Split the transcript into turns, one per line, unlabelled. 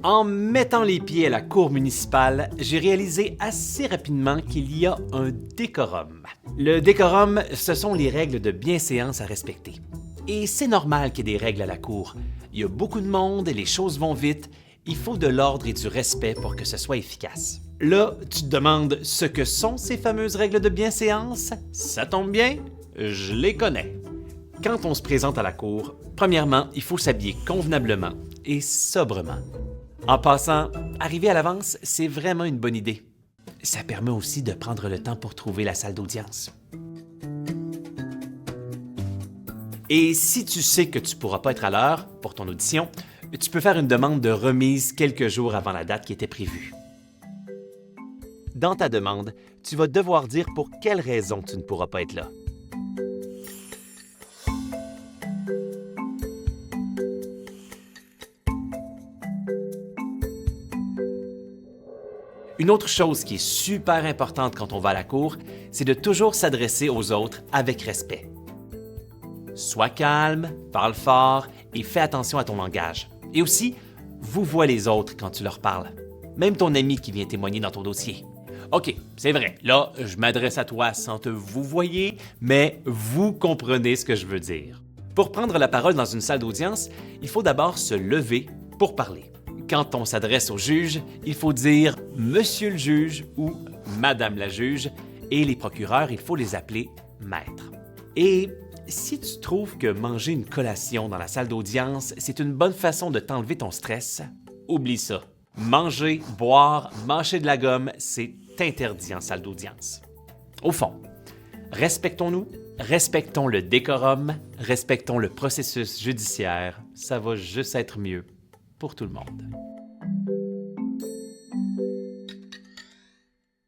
En mettant les pieds à la cour municipale, j'ai réalisé assez rapidement qu'il y a un décorum. Le décorum, ce sont les règles de bienséance à respecter. Et c'est normal qu'il y ait des règles à la cour. Il y a beaucoup de monde, les choses vont vite, il faut de l'ordre et du respect pour que ce soit efficace. Là, tu te demandes ce que sont ces fameuses règles de bienséance? Ça tombe bien, je les connais. Quand on se présente à la cour, premièrement, il faut s'habiller convenablement et sobrement. En passant, arriver à l'avance, c'est vraiment une bonne idée. Ça permet aussi de prendre le temps pour trouver la salle d'audience. Et si tu sais que tu ne pourras pas être à l'heure pour ton audition, tu peux faire une demande de remise quelques jours avant la date qui était prévue. Dans ta demande, tu vas devoir dire pour quelle raison tu ne pourras pas être là. Une autre chose qui est super importante quand on va à la cour, c'est de toujours s'adresser aux autres avec respect. Sois calme, parle fort et fais attention à ton langage. Et aussi, vouvoie les autres quand tu leur parles. Même ton ami qui vient témoigner dans ton dossier. OK, c'est vrai, là, je m'adresse à toi sans te vouvoyer, mais vous comprenez ce que je veux dire. Pour prendre la parole dans une salle d'audience, il faut d'abord se lever pour parler. Quand on s'adresse au juge, il faut dire « Monsieur le juge » ou « Madame la juge » et les procureurs, il faut les appeler « maître ». Et si tu trouves que manger une collation dans la salle d'audience, c'est une bonne façon de t'enlever ton stress, oublie ça. Manger, boire, mâcher de la gomme, c'est interdit en salle d'audience. Au fond, respectons-nous, respectons le décorum, respectons le processus judiciaire, ça va juste être mieux pour tout le monde.